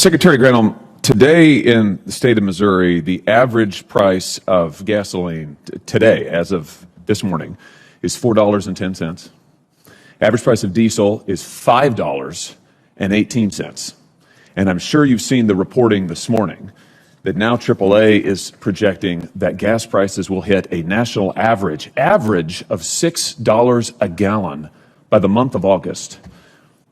Secretary Granholm, today in the state of Missouri, the average price of gasoline today, as of this morning, is $4.10. Average price of diesel is $5.18. And I'm sure you've seen the reporting this morning that now AAA is projecting that gas prices will hit a national average of $6 a gallon by the month of August.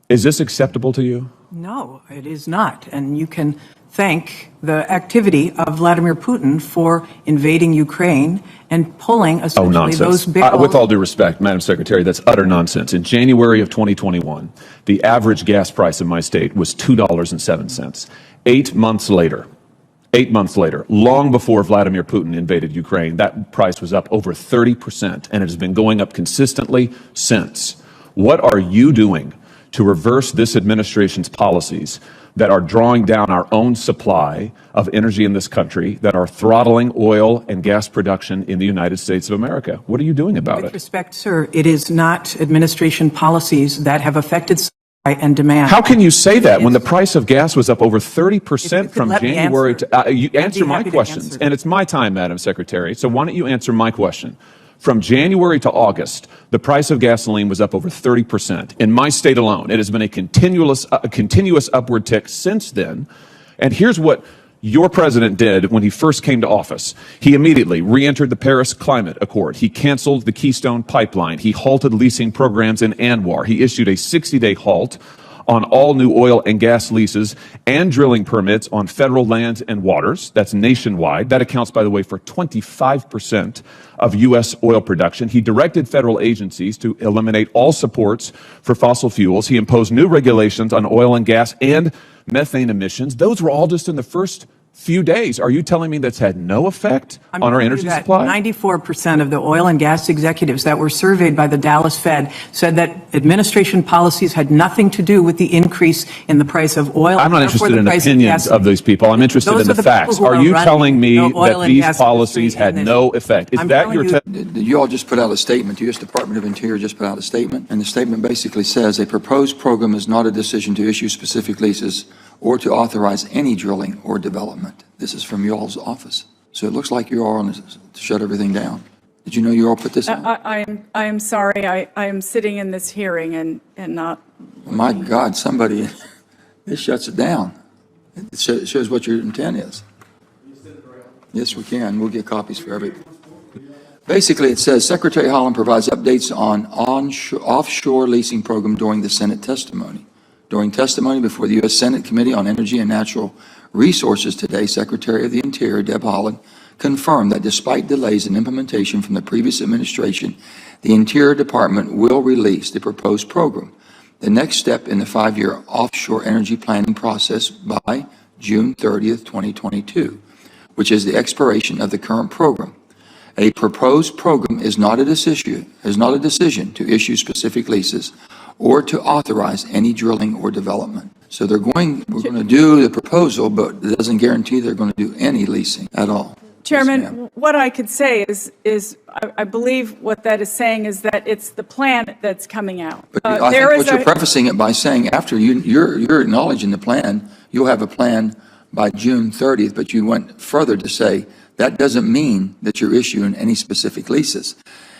Is this acceptable to you? No, it is not. And you can thank the activity of Vladimir Putin for invading Ukraine and pulling essentially those barrels. With all due respect, Madam Secretary, that's utter nonsense. In January of 2021, the average gas price in my state was $2.07. 8 months later, long before Vladimir Putin invaded Ukraine, that price was up over 30%, and it has been going up consistently since. What are you doing to reverse this administration's policies that are drawing down our own supply of energy in this country, that are throttling oil and gas production in the United States of America? What are you doing about it? With respect, sir, it is not administration policies that have affected supply and demand. How can you say that when the price of gas was up over 30% from January to... you answer my questions, and it's my time, Madam Secretary, so why don't you answer my question? From January to August, the price of gasoline was up over 30%. In my state alone, it has been a continuous upward tick since then. And here's what your president did when he first came to office. He immediately re-entered the Paris Climate Accord. He canceled the Keystone Pipeline. He halted leasing programs in ANWR. He issued a 60-day halt on all new oil and gas leases and drilling permits on federal lands and waters. That's nationwide. That accounts, by the way, for 25% of U.S. oil production. He directed federal agencies to eliminate all supports for fossil fuels. He imposed new regulations on oil and gas and methane emissions. Those were all just in the first few days. Are you telling me that's had no effect on our energy supply? 94% of the oil and gas executives that were surveyed by the Dallas Fed said that administration policies had nothing to do with the increase in the price of oil. I'm not interested in opinions of these people. I'm interested in the facts. Are you telling me that these policies had no effect? Is that your... You all just put out a statement. The U.S. Department of Interior just put out a statement, and the statement basically says a proposed program is not a decision to issue specific leases or to authorize any drilling or development. This is from y'all's office. So it looks like you are on to shut everything down. Did you know you all put this out? I am sorry. I am sitting in this hearing and not... My God, somebody, this shuts it down. It shows what your intent is. Yes, we can. We'll get copies for everything. Basically, it says Secretary Haaland provides updates on offshore leasing program during the Senate testimony. During testimony before the U.S. Senate Committee on Energy and Natural Resources today, Secretary of the Interior, Deb Haaland, confirmed that despite delays in implementation from the previous administration, the Interior Department will release the proposed program, the next step in the 5-year offshore energy planning process by June 30th, 2022, which is the expiration of the current program. A proposed program is not a decision to issue specific leases or to authorize any drilling or development. So we're going to do the proposal, but it doesn't guarantee they're going to do any leasing at all. Chairman, Yes, what I could say is I believe what that is saying is that it's the plan that's coming out. But I think what you're prefacing it by saying after you're acknowledging the plan, you'll have a plan by June 30th, but you went further to say that doesn't mean that you're issuing any specific leases.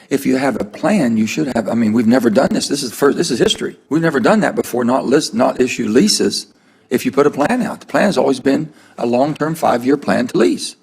If you have a plan, you should have. I mean, we've never done this. This is history. We've never done that before. Not issue leases. If you put a plan out, the plan has always been a long-term 5-year plan to lease.